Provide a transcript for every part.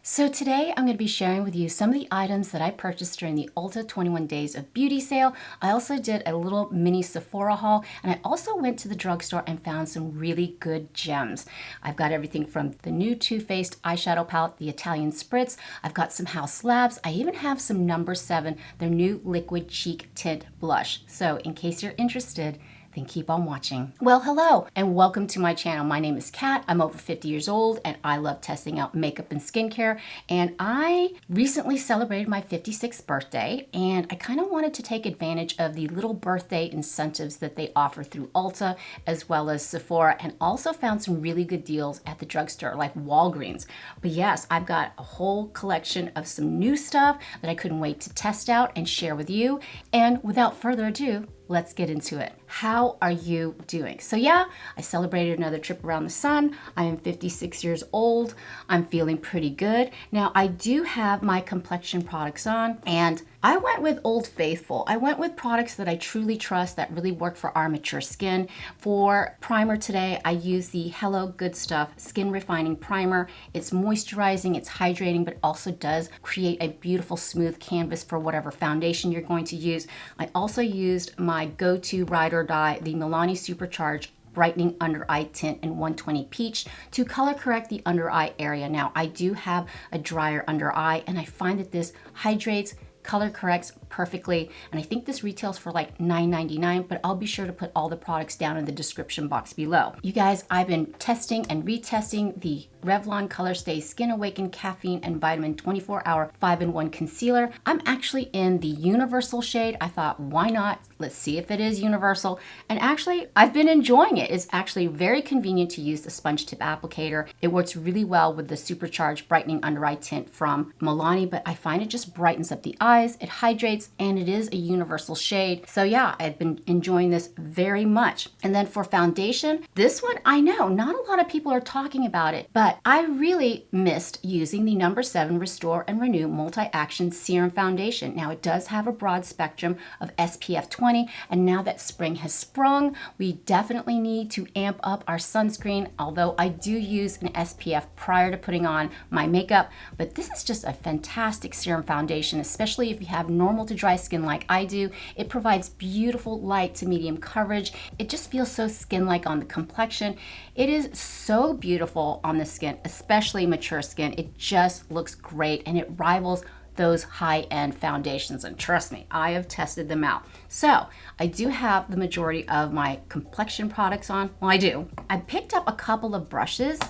So today I'm going to be sharing with you some of the items that I purchased during the Ulta 21 Days of Beauty sale. I also did a little mini Sephora haul, and I also went to the drugstore and found some really good gems. I've got everything from the new Too Faced eyeshadow palette, the Italian Spritz. I've got some Haus Labs. I even have some number 7, their new liquid cheek tint blush. So in case you're interested, then keep on watching. Well, hello and welcome to my channel. My name is Kat. I'm over 50 years old and I love testing out makeup and skincare. And I recently celebrated my 56th birthday and I kind of wanted to take advantage of the little birthday incentives that they offer through Ulta as well as Sephora, and also found some really good deals at the drugstore like Walgreens. But yes, I've got a whole collection of some new stuff that I couldn't wait to test out and share with you. And without further ado, let's get into it. How are you doing? So yeah, I celebrated another trip around the sun. I am 56 years old. I'm feeling pretty good. Now I do have my complexion products on and I went with Old Faithful. I went with products that I truly trust that really work for our mature skin. For primer today, I use the Hello Good Stuff Skin Refining Primer. It's moisturizing, it's hydrating, but also does create a beautiful smooth canvas for whatever foundation you're going to use. I also used my go-to ride or die, the Milani Supercharged Brightening Under Eye Tint in 120 Peach to color correct the under eye area. Now, I do have a drier under eye and I find that this hydrates, color corrects perfectly, and I think this retails for like $9.99, but I'll be sure to put all the products down in the description box below. You guys, I've been testing and retesting the Revlon Colorstay Skin Awaken Caffeine and Vitamin 24-Hour 5-in-1 Concealer. I'm actually in the universal shade. I thought, why not? Let's see if it is universal. And actually, I've been enjoying it. It's actually very convenient to use the sponge tip applicator. It works really well with the Supercharged Brightening Under Eye Tint from Milani, but I find it just brightens up the eyes, it hydrates, and it is a universal shade. So yeah, I've been enjoying this very much. And then for foundation, this one, I know not a lot of people are talking about it, but I really missed using the number 7 Restore and Renew Multi-Action Serum Foundation. Now it does have a broad spectrum of SPF 20, and now that spring has sprung, we definitely need to amp up our sunscreen, although I do use an SPF prior to putting on my makeup. But this is just a fantastic serum foundation, especially if you have normal to dry skin like I do. It provides beautiful light to medium coverage. It just feels so skin-like on the complexion. It is so beautiful on the skin, especially mature skin. It just looks great and it rivals those high-end foundations, and trust me, I have tested them out. So I do have the majority of my complexion products on. Well, I do. I picked up a couple of brushes.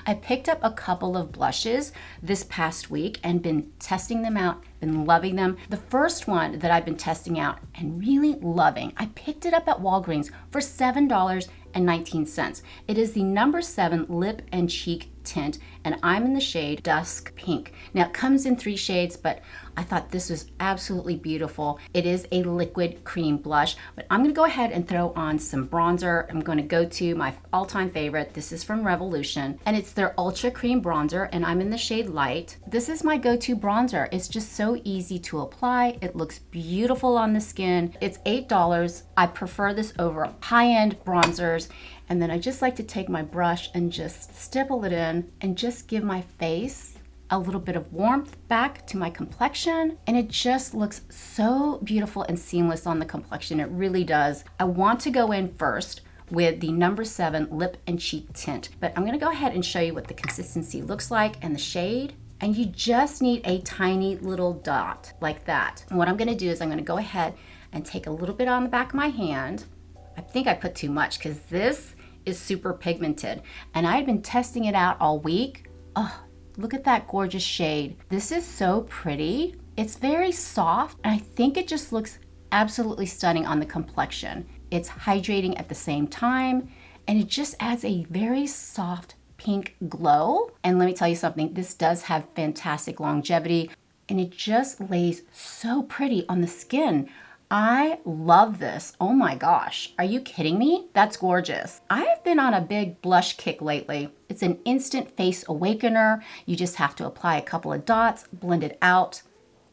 I picked up a couple of blushes this past week and been testing them out, been loving them. The first one that I've been testing out and really loving, I picked it up at Walgreens for $7.19. It is the number 7 Lip and Cheek Tint, and I'm in the shade Dusk Pink. Now it comes in 3 shades, but I thought this was absolutely beautiful. It is a liquid cream blush, but I'm gonna go ahead and throw on some bronzer. I'm gonna go to my all-time favorite. This is from Revolution, and it's their Ultra Cream Bronzer, and I'm in the shade Light. This is my go-to bronzer. It's just so easy to apply. It looks beautiful on the skin. It's $8. I prefer this over high-end bronzers. And then I just like to take my brush and just stipple it in and just give my face a little bit of warmth back to my complexion. And it just looks so beautiful and seamless on the complexion. It really does. I want to go in first with the number 7 Lip and Cheek Tint, but I'm gonna go ahead and show you what the consistency looks like and the shade. And you just need a tiny little dot like that. And what I'm gonna do is I'm gonna go ahead and take a little bit on the back of my hand. I think I put too much because this is super pigmented and I had been testing it out all week. Oh, look at that gorgeous shade. This is so pretty. It's very soft and I think it just looks absolutely stunning on the complexion. It's hydrating at the same time and it just adds a very soft pink glow. And let me tell you something, this does have fantastic longevity and it just lays so pretty on the skin. I love this. Oh my gosh. Are you kidding me? That's gorgeous. I've been on a big blush kick lately. It's an instant face awakener. You just have to apply a couple of dots, blend it out,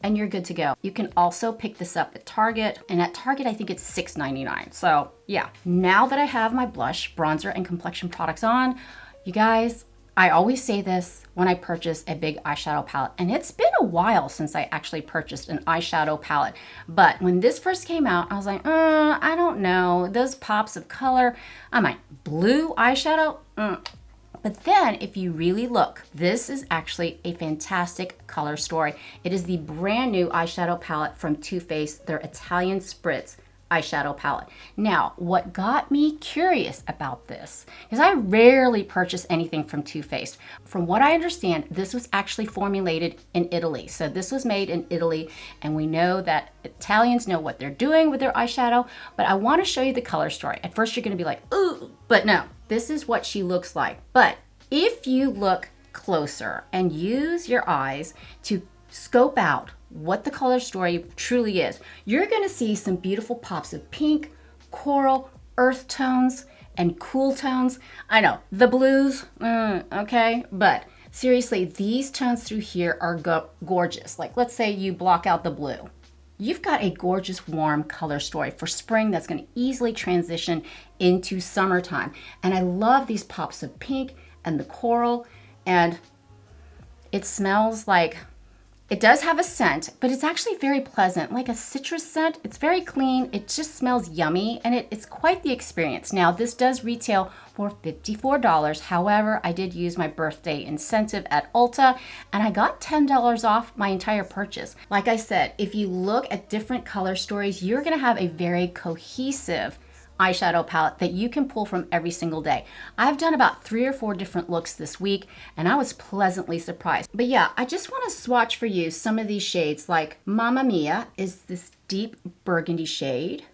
and you're good to go. You can also pick this up at Target, and at Target I think it's $6.99. So yeah, now that I have my blush, bronzer, and complexion products on, you guys, I always say this when I purchase a big eyeshadow palette, and it's been a while since I actually purchased an eyeshadow palette. But when this first came out, I was like, I don't know, those pops of color. I'm like, blue eyeshadow? But then if you really look, this is actually a fantastic color story. It is the brand new eyeshadow palette from Too Faced, their Italian Spritz eyeshadow palette. Now, what got me curious about this is I rarely purchase anything from Too Faced. From what I understand, this was actually formulated in Italy. So this was made in Italy, and we know that Italians know what they're doing with their eyeshadow, but I want to show you the color story. At first you're going to be like, ooh, but no, this is what she looks like. But if you look closer and use your eyes to scope out what the color story truly is, you're going to see some beautiful pops of pink, coral, earth tones, and cool tones. I know, the blues, okay, but seriously, these tones through here are gorgeous. Like, let's say you block out the blue. You've got a gorgeous warm color story for spring that's going to easily transition into summertime. And I love these pops of pink and the coral, and it smells like, it does have a scent, but it's actually very pleasant, like a citrus scent. It's very clean. It just smells yummy, and it's quite the experience. Now, this does retail for $54. However, I did use my birthday incentive at Ulta, and I got $10 off my entire purchase. Like I said, if you look at different color stories, you're gonna have a very cohesive eyeshadow palette that you can pull from every single day. I've done about 3 or 4 different looks this week, and I was pleasantly surprised. But yeah, I just want to swatch for you some of these shades. Like Mamma Mia is this deep burgundy shade.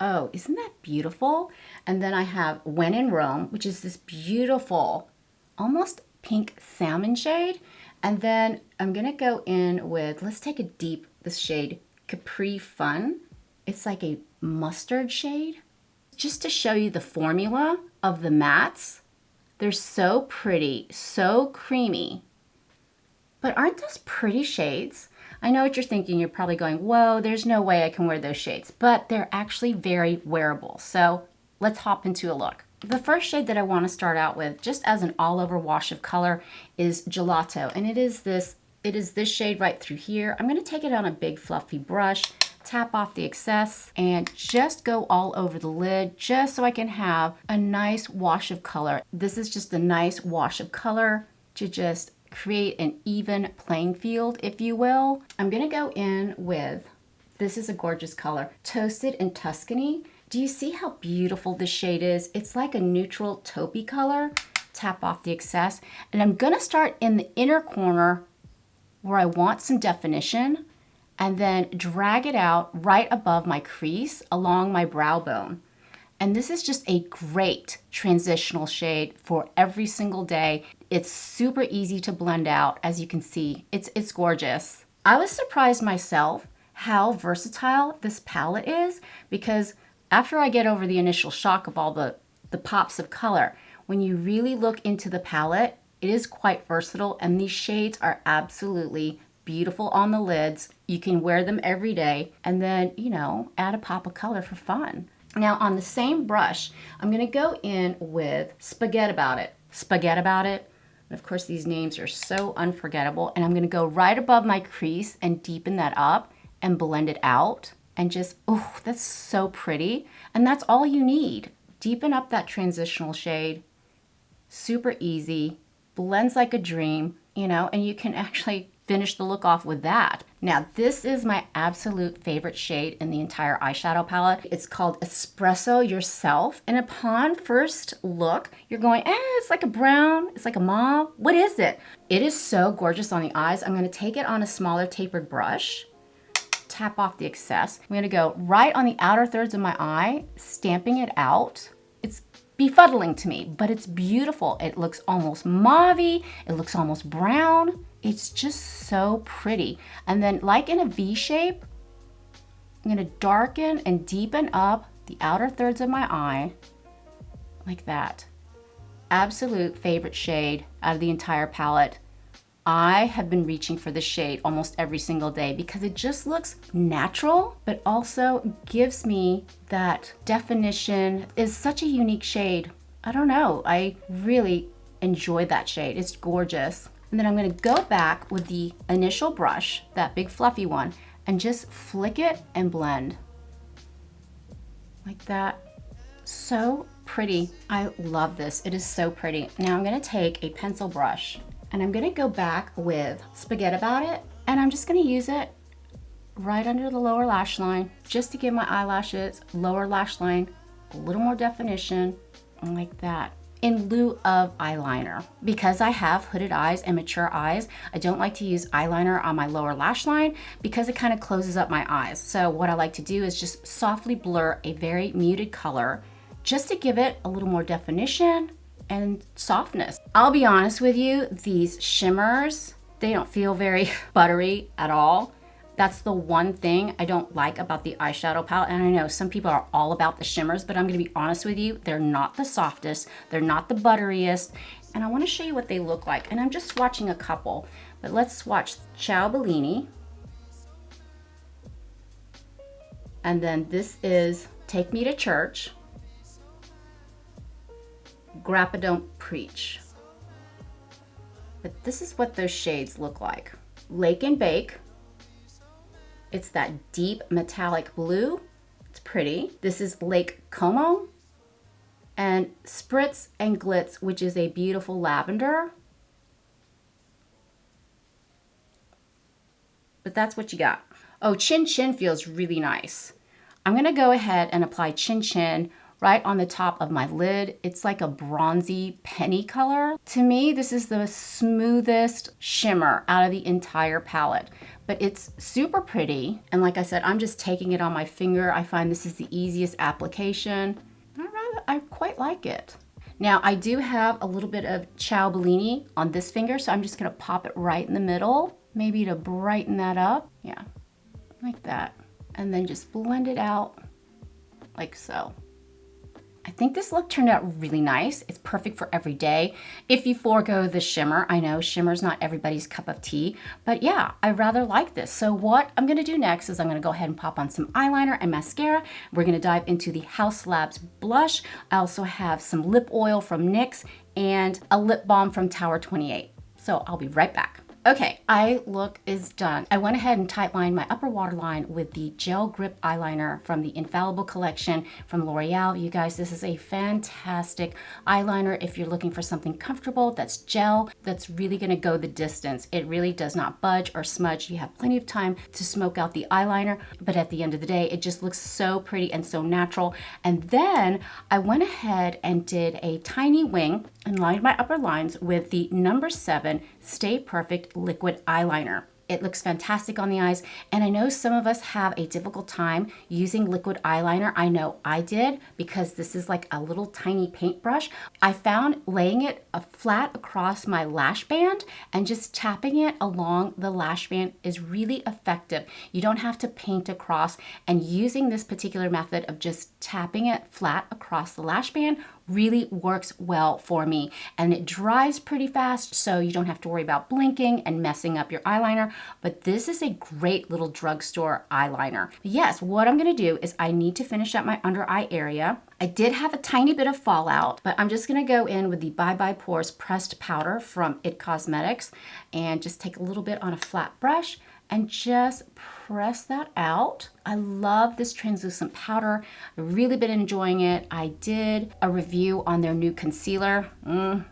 Oh, isn't that beautiful? And then I have When in Rome, which is this beautiful, almost pink salmon shade. And then I'm gonna go in with, let's take this shade Capri Fun. It's like a mustard shade. Just to show you the formula of the mattes, they're so pretty, so creamy. But aren't those pretty shades? I know what you're thinking. You're probably going, whoa, there's no way I can wear those shades. But they're actually very wearable. So let's hop into a look. The first shade that I want to start out with, just as an all-over wash of color, is Gelato. And it is this shade right through here. I'm going to take it on a big fluffy brush, tap off the excess, and just go all over the lid just so I can have a nice wash of color. This is just a nice wash of color to just create an even playing field, if you will. I'm gonna go in with, this is a gorgeous color, Toasted in Tuscany. Do you see how beautiful this shade is? It's like a neutral taupey color. Tap off the excess, and I'm gonna start in the inner corner where I want some definition, and then drag it out right above my crease along my brow bone. And this is just a great transitional shade for every single day. It's super easy to blend out. As you can see, it's gorgeous. I was surprised myself how versatile this palette is, because after I get over the initial shock of all the pops of color, when you really look into the palette, it is quite versatile, and these shades are absolutely beautiful on the lids. You can wear them every day, and then, you know, add a pop of color for fun. Now on the same brush, I'm gonna go in with Spaghetti About It. Spaghetti About It. And of course, these names are so unforgettable. And I'm gonna go right above my crease and deepen that up and blend it out. And just, oh, that's so pretty. And that's all you need. Deepen up that transitional shade. Super easy, blends like a dream, you know, and you can actually finish the look off with that. Now, this is my absolute favorite shade in the entire eyeshadow palette. It's called Espresso Yourself. And upon first look, you're going, it's like a brown, it's like a mauve. What is it? It is so gorgeous on the eyes. I'm gonna take it on a smaller tapered brush, tap off the excess. I'm gonna go right on the outer thirds of my eye, stamping it out. It's befuddling to me, but it's beautiful. It looks almost mauve-y, it looks almost brown. It's just so pretty. And then, like in a V shape, I'm gonna darken and deepen up the outer thirds of my eye, like that. Absolute favorite shade out of the entire palette. I have been reaching for this shade almost every single day because it just looks natural, but also gives me that definition. It's such a unique shade. I don't know, I really enjoyed that shade. It's gorgeous. And then I'm gonna go back with the initial brush, that big fluffy one, and just flick it and blend. Like that. So pretty. I love this. It is so pretty. Now I'm gonna take a pencil brush and I'm gonna go back with Spaghetti About It, and I'm just gonna use it right under the lower lash line just to give my eyelashes, lower lash line, a little more definition, like that, in lieu of eyeliner. Because I have hooded eyes and mature eyes, I don't like to use eyeliner on my lower lash line because it kind of closes up my eyes. So what I like to do is just softly blur a very muted color just to give it a little more definition and softness. I'll be honest with you, these shimmers, they don't feel very buttery at all. That's the one thing I don't like about the eyeshadow palette. And I know some people are all about the shimmers, but I'm gonna be honest with you, they're not the softest, they're not the butteriest. And I wanna show you what they look like. And I'm just swatching a couple, but let's swatch Ciao Bellini. And then this is Take Me to Church. Grappa Don't Preach. But this is what those shades look like. Lake and Bake. It's that deep metallic blue. It's pretty. This is Lake Como. And Spritz and Glitz, which is a beautiful lavender. But that's what you got. Oh, Chin Chin feels really nice. I'm gonna go ahead and apply Chin Chin right on the top of my lid. It's like a bronzy penny color. To me, this is the smoothest shimmer out of the entire palette, but it's super pretty. And like I said, I'm just taking it on my finger. I find this is the easiest application. I quite like it. Now I do have a little bit of Ciao Bellini on this finger, so I'm just gonna pop it right in the middle, maybe to brighten that up. Yeah, like that. And then just blend it out like so. I think this look turned out really nice. It's perfect for every day. If you forego the shimmer, I know shimmer's not everybody's cup of tea, but yeah, I rather like this. So what I'm gonna do next is I'm gonna go ahead and pop on some eyeliner and mascara. We're gonna dive into the Haus Labs blush. I also have some lip oil from NYX and a lip balm from Tower 28. So I'll be right back. Okay, eye look is done. I went ahead and tightlined my upper waterline with the gel grip eyeliner from the Infallible collection from L'Oreal. You guys, this is a fantastic eyeliner if you're looking for something comfortable that's gel, that's really gonna go the distance. It really does not budge or smudge. You have plenty of time to smoke out the eyeliner, but at the end of the day, it just looks so pretty and so natural. And then I went ahead and did a tiny wing and lined my upper lines with the number 7 Stay Perfect liquid eyeliner. It looks fantastic on the eyes, and I know some of us have a difficult time using liquid eyeliner. I know I did, because this is like a little tiny paintbrush. I found laying it flat across my lash band and just tapping it along the lash band is really effective. You don't have to paint across, and using this particular method of just tapping it flat across the lash band really works well for me, and it dries pretty fast, so you don't have to worry about blinking and messing up your eyeliner. But this is a great little drugstore eyeliner. Yes, what I'm gonna do is I need to finish up my under eye area. I did have a tiny bit of fallout, but I'm just gonna go in with the Bye Bye Pores pressed powder from IT Cosmetics and just take a little bit on a flat brush and just press that out. I love this translucent powder. I've really been enjoying it. I did a review on their new concealer.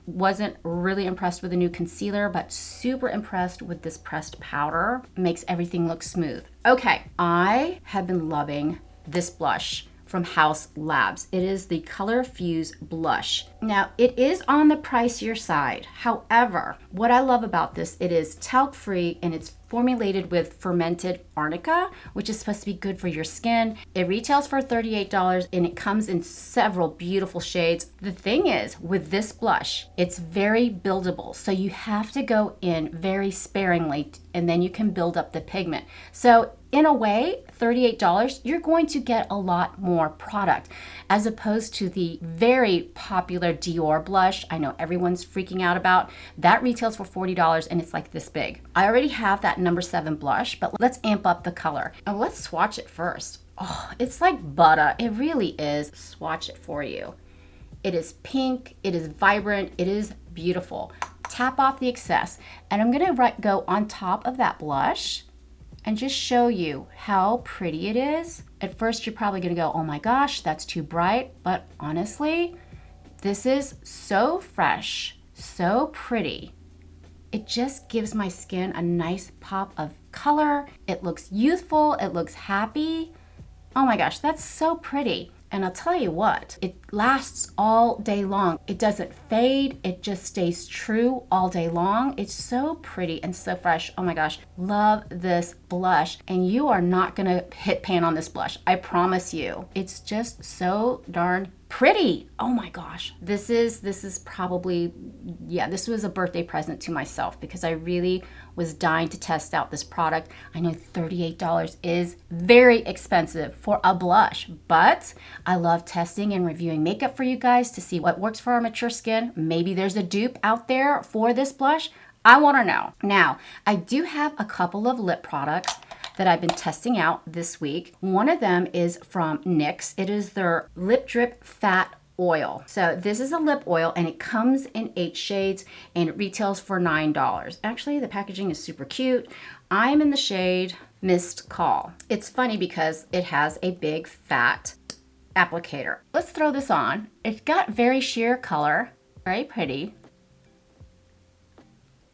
Wasn't really impressed with the new concealer, but super impressed with this pressed powder. Makes everything look smooth. Okay, I have been loving this blush from Haus Labs. It is the Color Fuse blush. Now, it is on the pricier side. However, what I love about this, it is talc-free and it's formulated with fermented arnica, which is supposed to be good for your skin. It retails for $38 and it comes in several beautiful shades. The thing is, with this blush, it's very buildable. So you have to go in very sparingly and then you can build up the pigment. So in a way, $38, you're going to get a lot more product as opposed to the very popular Dior blush I know everyone's freaking out about. That retails for $40 and it's like this big. I already have that number 7 blush, but let's amp up the color. And let's swatch it first. Oh, it's like butter. It really is. Swatch it for you. It is pink, it is vibrant, it is beautiful. Tap off the excess. And I'm gonna go on top of that blush and just show you how pretty it is. At first, you're probably gonna go, oh my gosh, that's too bright. But honestly, this is so fresh, so pretty. It just gives my skin a nice pop of color. It looks youthful, it looks happy. Oh my gosh, that's so pretty. And I'll tell you what, it lasts all day long. It doesn't fade, it just stays true all day long. It's so pretty and so fresh. Oh my gosh, love this blush. And you are not gonna hit pan on this blush, I promise you. It's just so darn pretty. Oh my gosh. This is probably, yeah, this was a birthday present to myself because I really was dying to test out this product. I know $38 is very expensive for a blush, but I love testing and reviewing makeup for you guys to see what works for our mature skin. Maybe there's a dupe out there for this blush. I want to know. Now, I do have a couple of lip products that I've been testing out this week. One of them is from NYX. It is their Lip Drip Fat Oil. So this is a lip oil and it comes in 8 shades and it retails for $9. Actually, the packaging is super cute. I'm in the shade Missed Call. It's funny because it has a big fat applicator. Let's throw this on. It's got very sheer color, very pretty.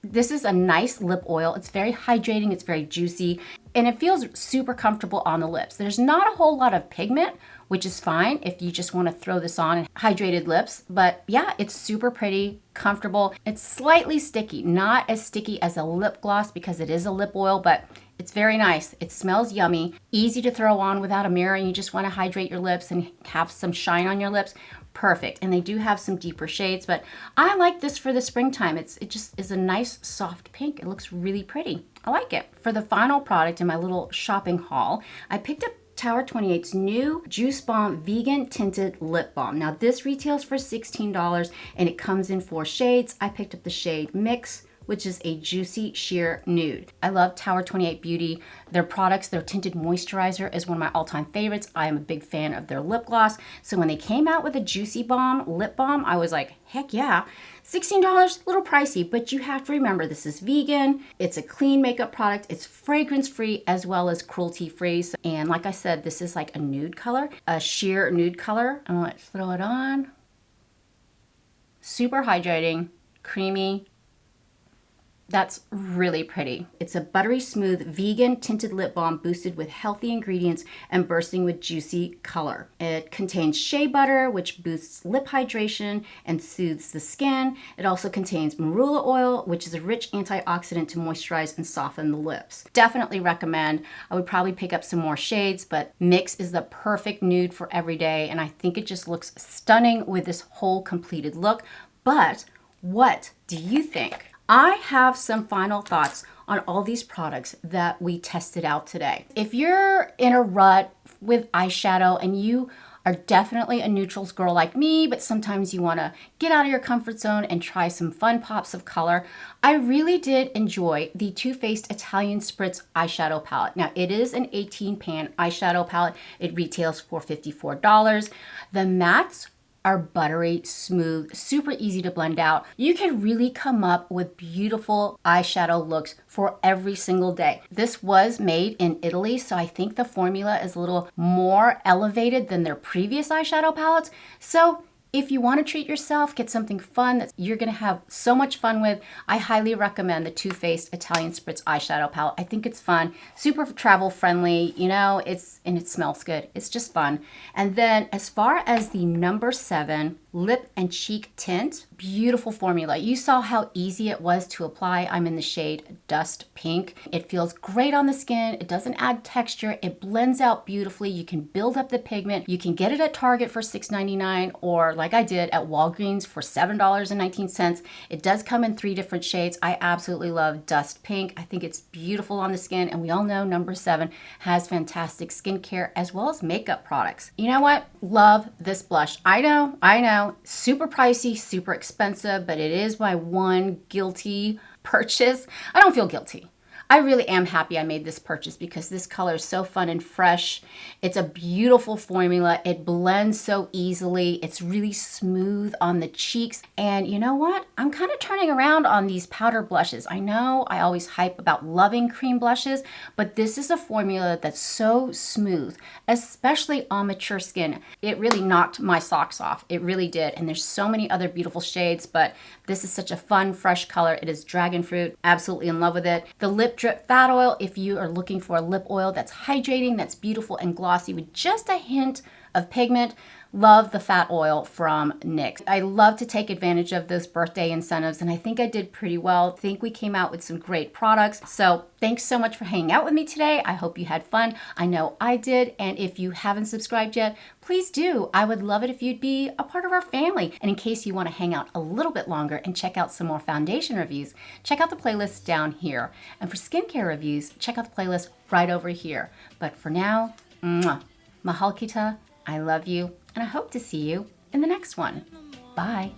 This is a nice lip oil. It's very hydrating, it's very juicy, and it feels super comfortable on the lips. There's not a whole lot of pigment, which is fine if you just want to throw this on hydrated lips. But yeah, it's super pretty, comfortable. It's slightly sticky, not as sticky as a lip gloss because it is a lip oil, but it's very nice. It smells yummy, easy to throw on without a mirror and you just want to hydrate your lips and have some shine on your lips. Perfect. And they do have some deeper shades, but I like this for the springtime. It just is a nice soft pink. It looks really pretty. I like it. For the final product in my little shopping haul, I picked up Tower 28's new JuiceBalm Vegan Tinted Lip Balm. Now this retails for $16 and it comes in 4 shades. I picked up the shade Mix, which is a juicy sheer nude. I love Tower 28 Beauty. Their products, their tinted moisturizer is one of my all-time favorites. I am a big fan of their lip gloss. So when they came out with a Juicy Balm lip balm, I was like, heck yeah. $16, a little pricey, but you have to remember this is vegan. It's a clean makeup product. It's fragrance-free as well as cruelty-free. And like I said, this is like a nude color, a sheer nude color. And let's throw it on. Super hydrating, creamy. That's really pretty. It's a buttery smooth vegan tinted lip balm boosted with healthy ingredients and bursting with juicy color. It contains shea butter, which boosts lip hydration and soothes the skin. It also contains marula oil, which is a rich antioxidant to moisturize and soften the lips. Definitely recommend. I would probably pick up some more shades, but Mix is the perfect nude for every day, and I think it just looks stunning with this whole completed look. But what do you think? I have some final thoughts on all these products that we tested out today. If you're in a rut with eyeshadow and you are definitely a neutrals girl like me, but sometimes you want to get out of your comfort zone and try some fun pops of color, I really did enjoy the Too Faced Italian Spritz eyeshadow palette. Now, it is an 18-pan eyeshadow palette. It retails for $54. The mattes are buttery, smooth, super easy to blend out. You can really come up with beautiful eyeshadow looks for every single day. This was made in Italy, so I think the formula is a little more elevated than their previous eyeshadow palettes. So if you want to treat yourself, get something fun that you're going to have so much fun with, I highly recommend the Too Faced Italian Spritz eyeshadow palette. I think it's fun, super travel friendly, you know, and it smells good. It's just fun. And then as far as the number 7 lip and cheek tint, beautiful formula. You saw how easy it was to apply. I'm in the shade Dust Pink. It feels great on the skin. It doesn't add texture. It blends out beautifully. You can build up the pigment. You can get it at Target for $6.99 or like I did at Walgreens for $7.19. It does come in 3 different shades. I absolutely love Dust Pink. I think it's beautiful on the skin, and we all know number 7 has fantastic skincare as well as makeup products. You know what? Love this blush. I know, super pricey, super expensive, but it is my one guilty purchase. I don't feel guilty. I really am happy I made this purchase because this color is so fun and fresh. It's a beautiful formula. It blends so easily. It's really smooth on the cheeks. And you know what? I'm kind of turning around on these powder blushes. I know I always hype about loving cream blushes, but this is a formula that's so smooth, especially on mature skin. It really knocked my socks off. It really did. And there's so many other beautiful shades, but this is such a fun, fresh color. It is dragon fruit. Absolutely in love with it. The Lip Drip Fat Oil, if you are looking for a lip oil that's hydrating, that's beautiful and glossy with just a hint of pigment, love the fat oil from NYX. I love to take advantage of those birthday incentives, and I think I did pretty well. I think we came out with some great products. So thanks so much for hanging out with me today. I hope you had fun. I know I did. And if you haven't subscribed yet, please do. I would love it if you'd be a part of our family. And in case you want to hang out a little bit longer and check out some more foundation reviews, check out the playlist down here. And for skincare reviews, check out the playlist right over here. But for now, mwah, mahal kita, I love you, and I hope to see you in the next one. Bye.